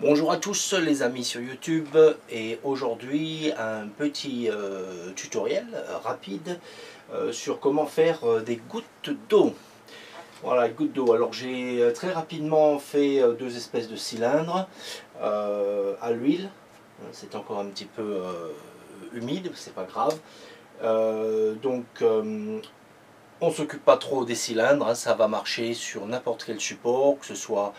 Bonjour à tous les amis sur YouTube, et aujourd'hui un petit tutoriel rapide sur comment faire des gouttes d'eau. Voilà, les gouttes d'eau. Alors j'ai très rapidement fait deux espèces de cylindres à l'huile. C'est encore un petit peu humide, c'est pas grave. On ne s'occupe pas trop des cylindres, hein, ça va marcher sur n'importe quel support, que ce soit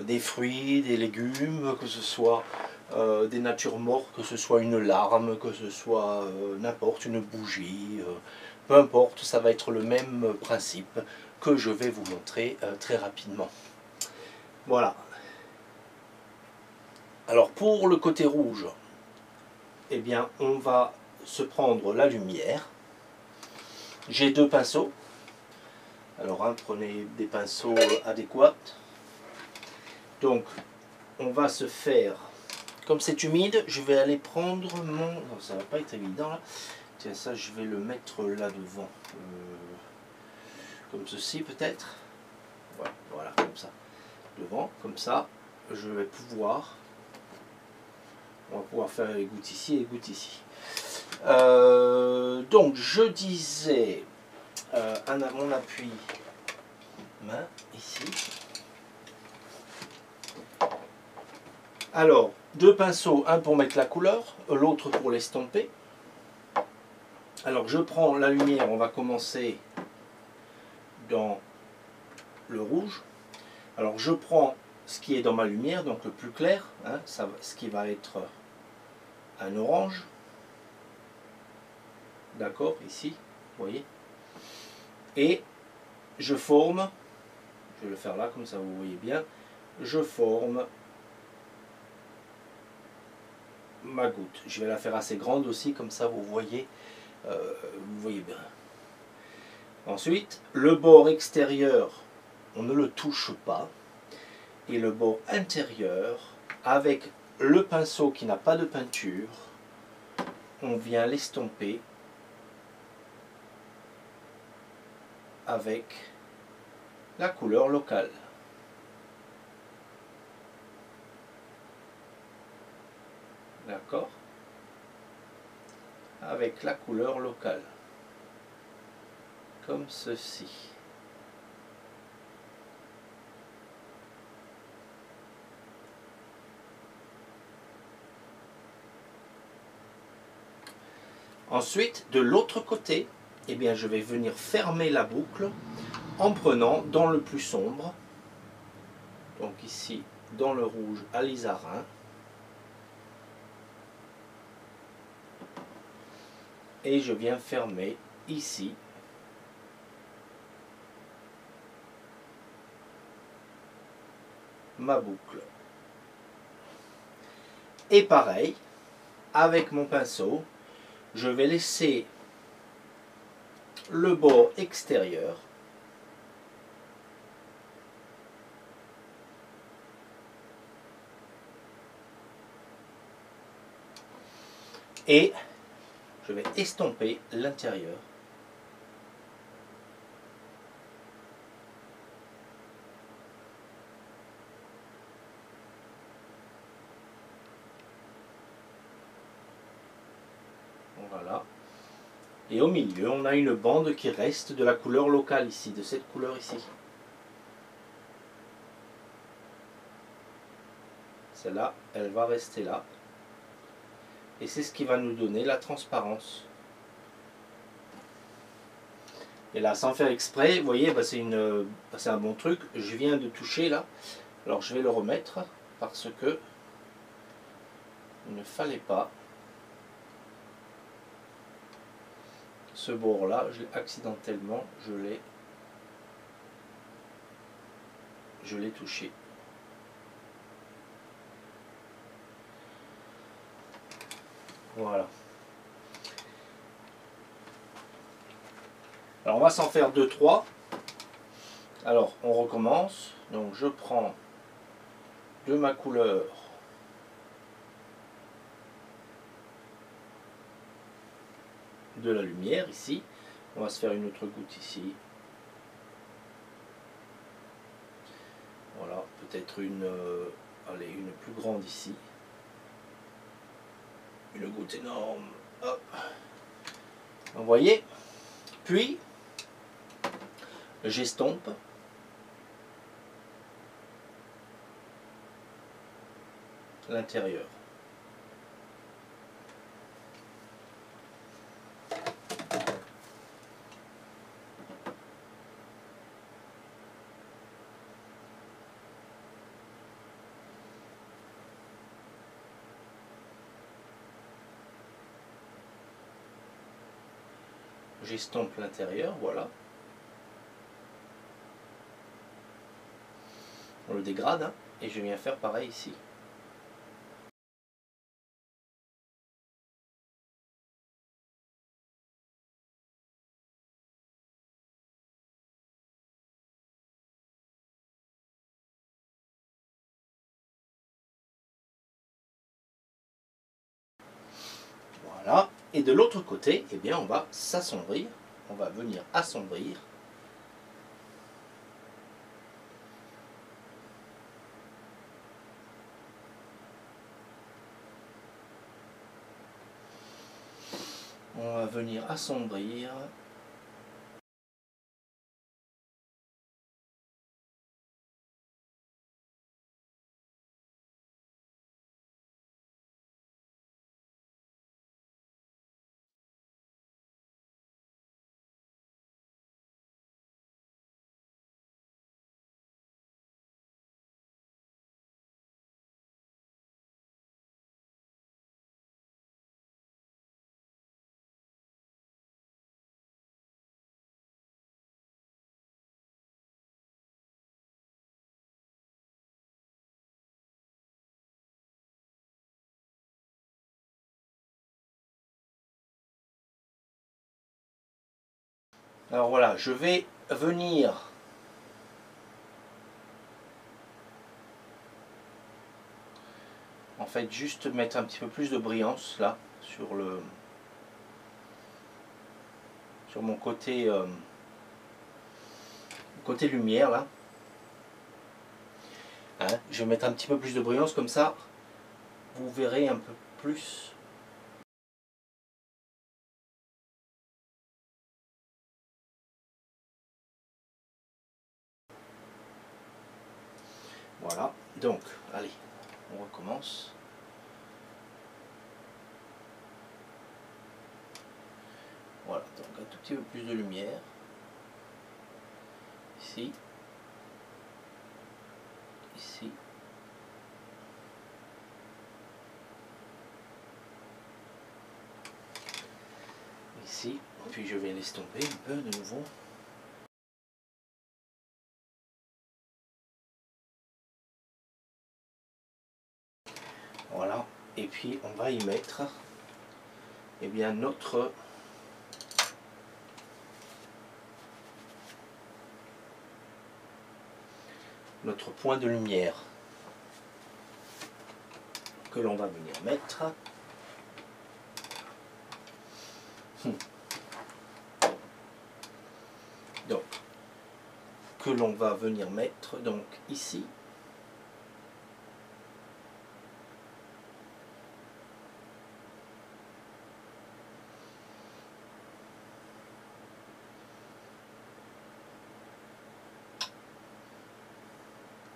des fruits, des légumes, que ce soit des natures mortes, que ce soit une larme, que ce soit n'importe, une bougie, peu importe, ça va être le même principe que je vais vous montrer très rapidement. Voilà. Alors pour le côté rouge, eh bien on va se prendre la lumière. J'ai deux pinceaux. Alors prenez des pinceaux adéquats. Donc on va se faire, comme c'est humide, je vais aller prendre mon... Non, ça va pas être évident là. Tiens, ça je vais le mettre là devant. Comme ceci peut-être. Voilà, comme ça. Devant, comme ça, je vais pouvoir... On va pouvoir faire les gouttes ici et les gouttes ici. Donc je disais, mon appui main ici. Alors, deux pinceaux, un pour mettre la couleur, l'autre pour l'estomper. Alors je prends la lumière, on va commencer dans le rouge. Alors je prends ce qui est dans ma lumière, donc le plus clair, hein, ce qui va être un orange. D'accord, ici, vous voyez. Et je forme, je vais le faire là, comme ça vous voyez bien, je forme ma goutte. Je vais la faire assez grande aussi, comme ça vous voyez bien. Ensuite, le bord extérieur, on ne le touche pas. Et le bord intérieur, avec le pinceau qui n'a pas de peinture, on vient l'estomper avec la couleur locale. D'accord? Avec la couleur locale. Comme ceci. Ensuite, de l'autre côté, eh bien, je vais venir fermer la boucle en prenant dans le plus sombre, donc ici dans le rouge alizarin, et je viens fermer ici ma boucle. Et pareil, avec mon pinceau, je vais laisser le bord extérieur et je vais estomper l'intérieur. Voilà. Et au milieu, on a une bande qui reste de la couleur locale ici, de cette couleur ici. Celle-là, elle va rester là. Et c'est ce qui va nous donner la transparence. Et là, sans faire exprès, vous voyez, bah, c'est un bon truc. Je viens de toucher là. Alors je vais le remettre parce que il ne fallait pas. Ce bord là, accidentellement, je l'ai touché. Voilà. Alors on va s'en faire 2-3. Alors on recommence. Donc je prends de ma couleur de la lumière ici. On va se faire une autre goutte ici. Voilà, peut-être une allez, une plus grande ici. Une goutte énorme. Hop. Vous voyez? Puis, j'estompe. L'intérieur. J'estompe l'intérieur, voilà. On le dégrade, hein, et je viens faire pareil ici. Voilà. Et de l'autre côté, eh bien, on va s'assombrir. On va venir assombrir. On va venir assombrir. Alors voilà, je vais venir en fait juste mettre un petit peu plus de brillance là sur mon côté côté lumière là. Hein, je vais mettre un petit peu plus de brillance comme ça, vous verrez un peu plus. Voilà, donc, allez, on recommence. Voilà, donc un tout petit peu plus de lumière. Ici. Ici. Ici. Puis je vais l'estomper un peu de nouveau. Voilà, et puis on va y mettre eh bien notre point de lumière que l'on va venir mettre. Donc, que l'on va venir mettre donc ici.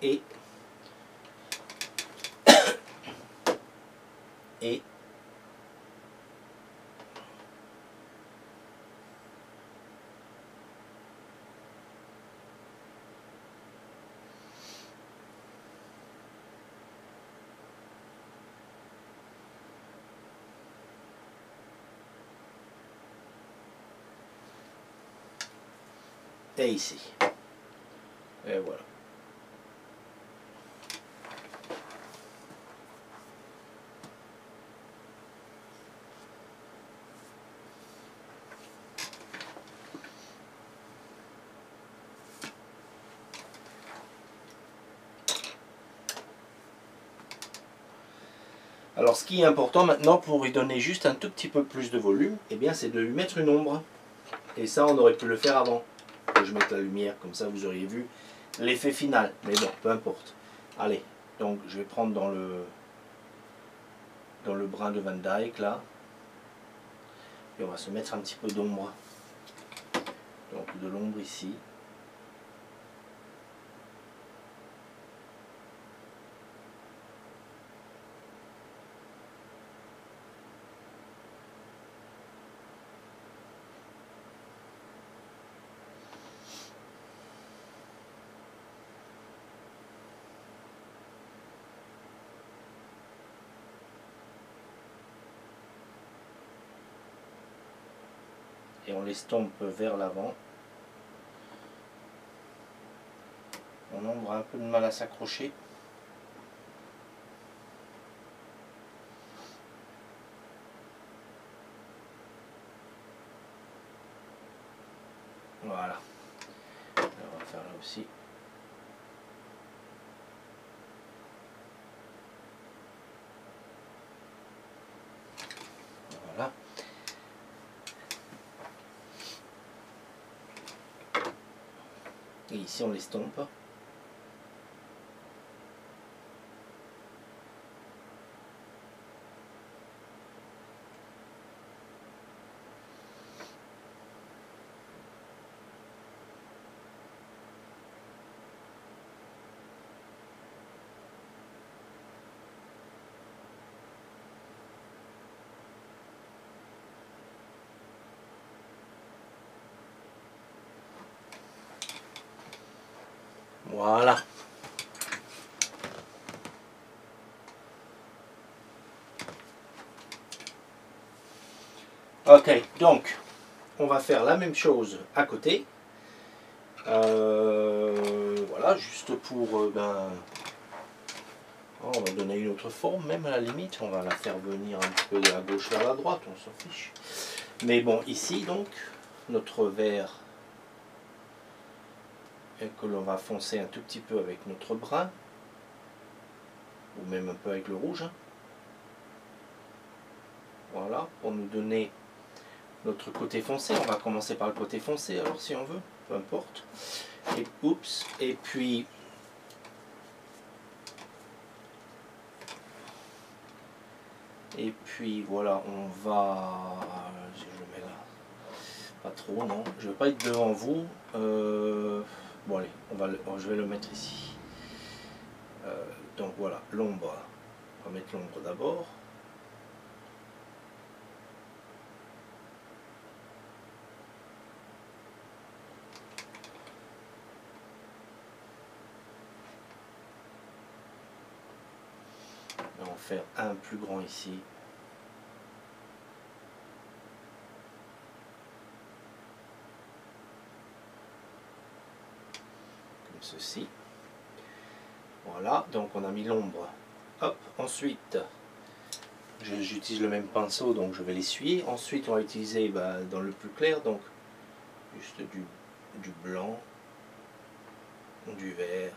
Et ici. Et voilà. Alors ce qui est important maintenant pour lui donner juste un tout petit peu plus de volume, eh bien c'est de lui mettre une ombre. Et ça on aurait pu le faire avant que je mette la lumière, comme ça vous auriez vu l'effet final. Mais bon, peu importe. Allez, Donc je vais prendre dans le brin de Van Dyck là. Et on va se mettre un petit peu d'ombre. Donc de l'ombre ici. Et on l'estompe vers l'avant. Mon ombre a un peu de mal à s'accrocher. Voilà. On va faire là aussi. Voilà. Et ici on l'estompe. Voilà. Ok, donc on va faire la même chose à côté. Voilà, juste pour on va donner une autre forme, même à la limite, on va la faire venir un petit peu de la gauche vers la droite, on s'en fiche. Mais bon, ici donc, notre vert que l'on va foncer un tout petit peu avec notre brun, ou même un peu avec le rouge. Voilà, pour nous donner notre côté foncé. On va commencer par le côté foncé alors si on veut, peu importe. Et oups, et puis voilà, on va, je le mets là, pas trop, non, je ne vais pas être devant vous. Bon allez, je vais le mettre ici. Donc voilà, l'ombre, on va mettre l'ombre d'abord. On va faire un plus grand ici. Comme ceci. Voilà, donc on a mis l'ombre. Hop, ensuite, j'utilise le même pinceau, donc je vais l'essuyer. Ensuite, on va utiliser dans le plus clair, donc juste du blanc, du vert.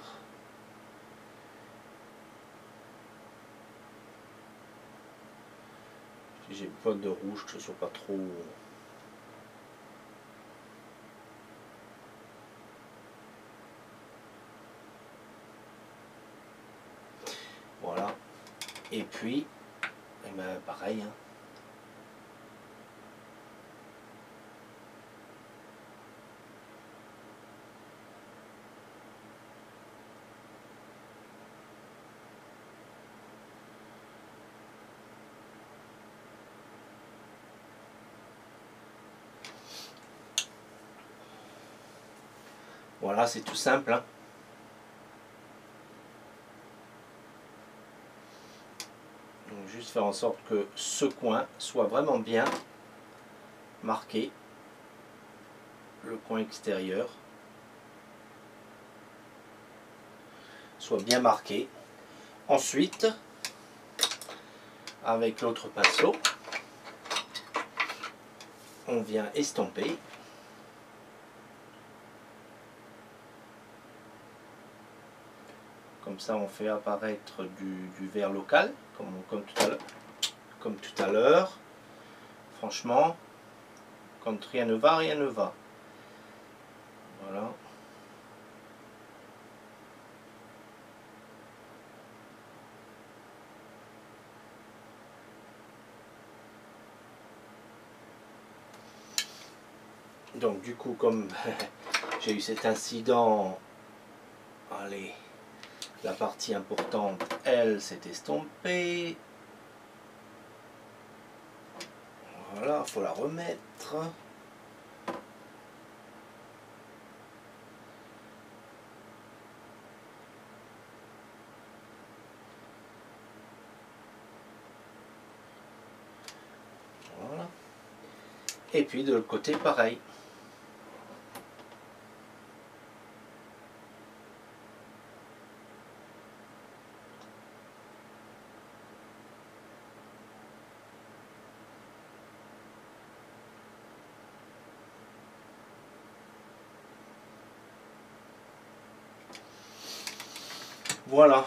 J'ai pas de rouge, que ce soit pas trop. Voilà. Et puis, pareil. Hein. Voilà, c'est tout simple. Hein. Donc, juste faire en sorte que ce coin soit vraiment bien marqué. Le coin extérieur soit bien marqué. Ensuite, avec l'autre pinceau, on vient estomper. Comme ça, on fait apparaître du vert local, comme tout à l'heure. Franchement, quand rien ne va, rien ne va. Voilà. Donc du coup, comme j'ai eu cet incident, allez, la partie importante, elle, s'est estompée. Voilà, faut la remettre. Voilà. Et puis de l'autre côté, pareil. Voilà.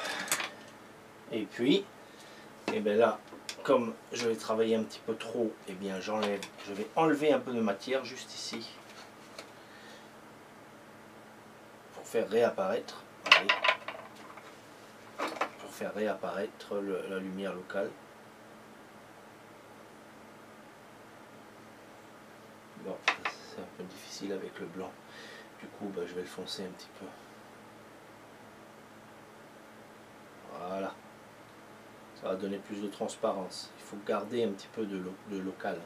Et puis, et bien là, comme je vais travailler un petit peu trop, et bien j'enlève, je vais enlever un peu de matière juste ici pour faire réapparaître, allez, pour faire réapparaître la lumière locale. Bon, c'est un peu difficile avec le blanc. Du coup, ben, je vais le foncer un petit peu. Voilà. Ça va donner plus de transparence. Il faut garder un petit peu de local.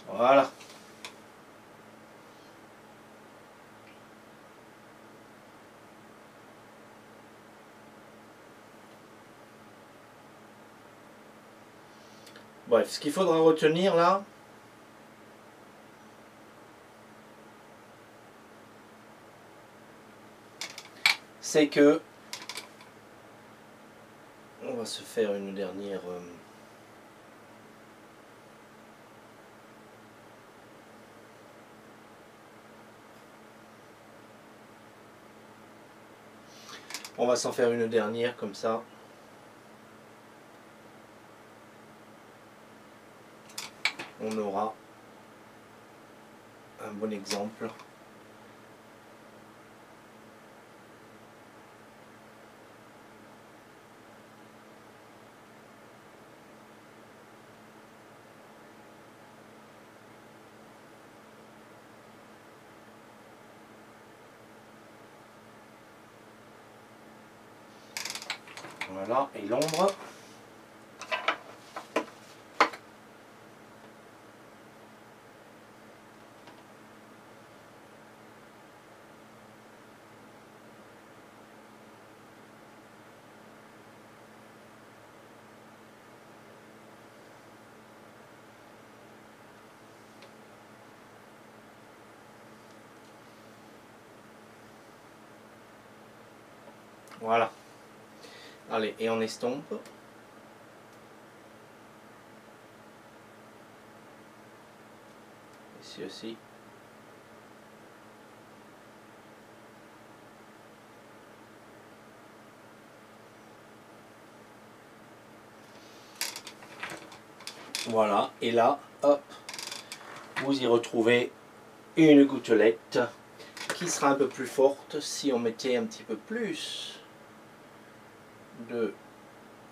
Voilà. Bref, ce qu'il faudra retenir là, c'est que on va se faire une dernière on va s'en faire une dernière comme ça. On aura un bon exemple. Voilà, et l'ombre. Voilà. Allez, et on estompe. Ici aussi. Voilà, et là, hop, vous y retrouvez une gouttelette qui sera un peu plus forte si on mettait un petit peu plus de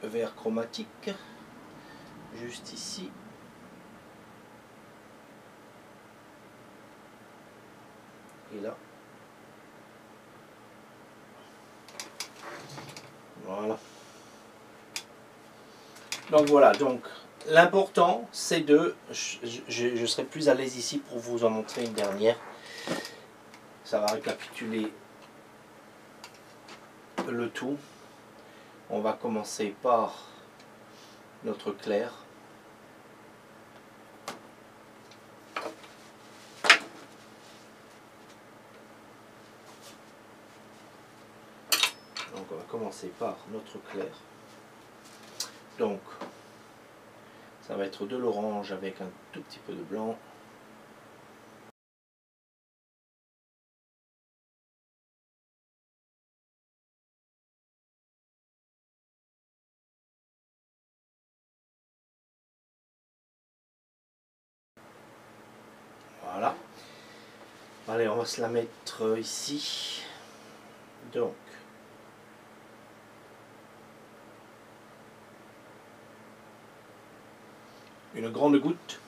vert chromatique juste ici. Et là. Voilà. Donc voilà, donc l'important c'est de, je serai plus à l'aise ici pour vous en montrer une dernière. Ça va récapituler le tout. On va commencer par notre clair. Donc on va commencer par notre clair. Donc ça va être de l'orange avec un tout petit peu de blanc. Voilà. Allez, on va se la mettre ici. Donc, une grande goutte.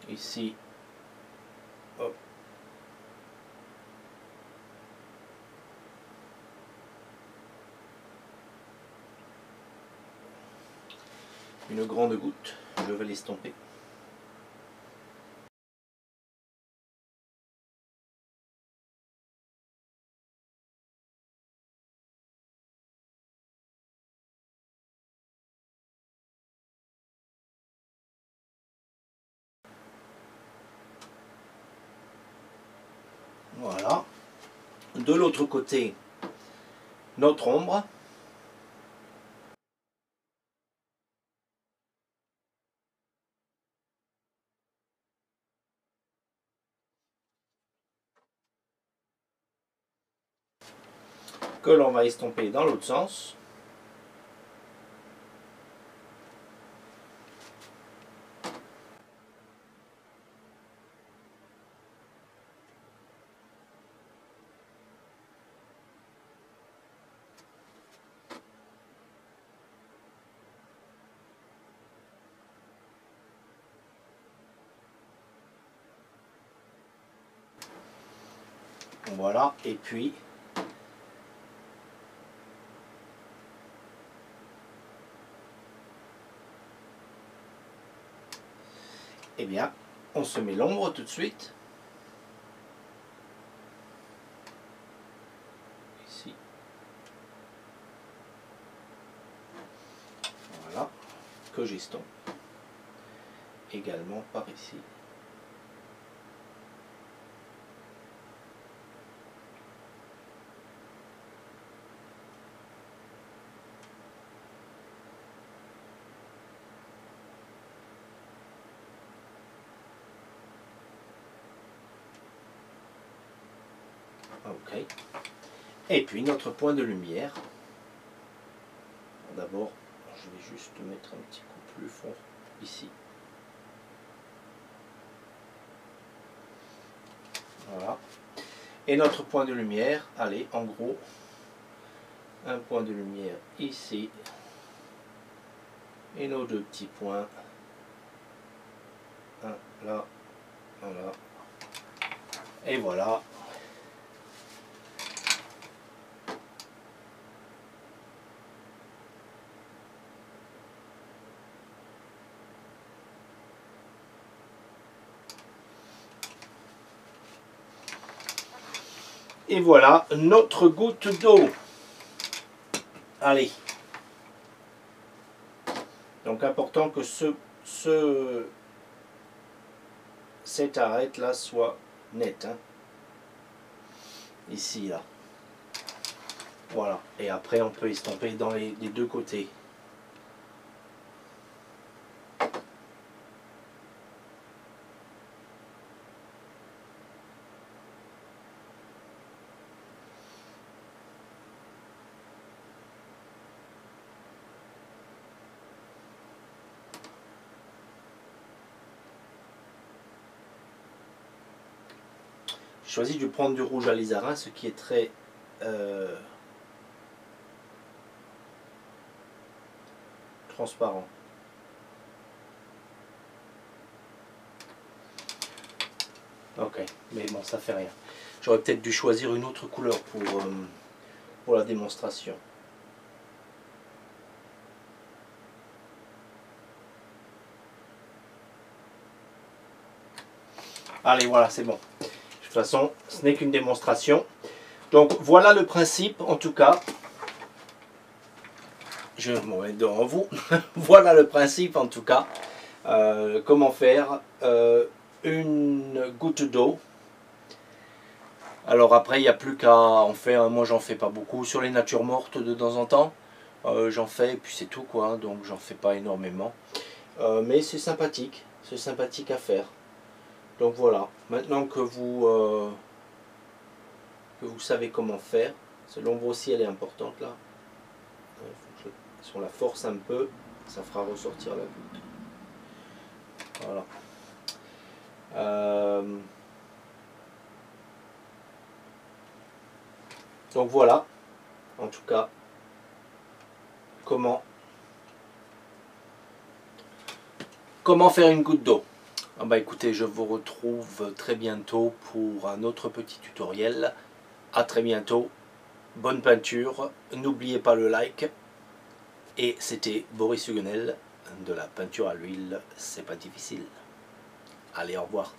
Ici. Hop. Une grande goutte. Je vais l'estomper. Voilà. De l'autre côté, notre ombre. Que l'on va estomper dans l'autre sens. Voilà, et puis eh bien, on se met l'ombre tout de suite. Ici. Voilà, que j'estompe. Également par ici. Ok. Et puis notre point de lumière. D'abord, je vais juste mettre un petit coup plus fort ici. Voilà. Et notre point de lumière, allez, en gros, un point de lumière ici. Et nos deux petits points. Un là, un là. Et voilà. Et voilà notre goutte d'eau. Allez. Donc important que cette arête là soit nette. Hein. Ici, là. Voilà. Et après on peut estomper dans les deux côtés. J'ai choisi de prendre du rouge alizarin, ce qui est très transparent. Ok, mais bon, ça fait rien. J'aurais peut-être dû choisir une autre couleur pour la démonstration. Allez, voilà, c'est bon. De toute façon, ce n'est qu'une démonstration. Donc, voilà le principe, en tout cas. Je vais me mettre devant vous. Voilà le principe, en tout cas. Comment faire une goutte d'eau. Alors après, il n'y a plus qu'à en faire. Moi, j'en fais pas beaucoup. Sur les natures mortes, de temps en temps, j'en fais, et puis c'est tout, quoi. Donc, j'en fais pas énormément. Mais c'est sympathique. C'est sympathique à faire. Donc voilà, maintenant que vous savez comment faire, l'ombre aussi elle est importante là. Si on la force un peu, ça fera ressortir la goutte. Voilà. Donc voilà, en tout cas, comment faire une goutte d'eau. Ah bah écoutez, je vous retrouve très bientôt pour un autre petit tutoriel. À très bientôt, bonne peinture, n'oubliez pas le like. Et c'était Boris Huguenel de la peinture à l'huile, c'est pas difficile. Allez, au revoir.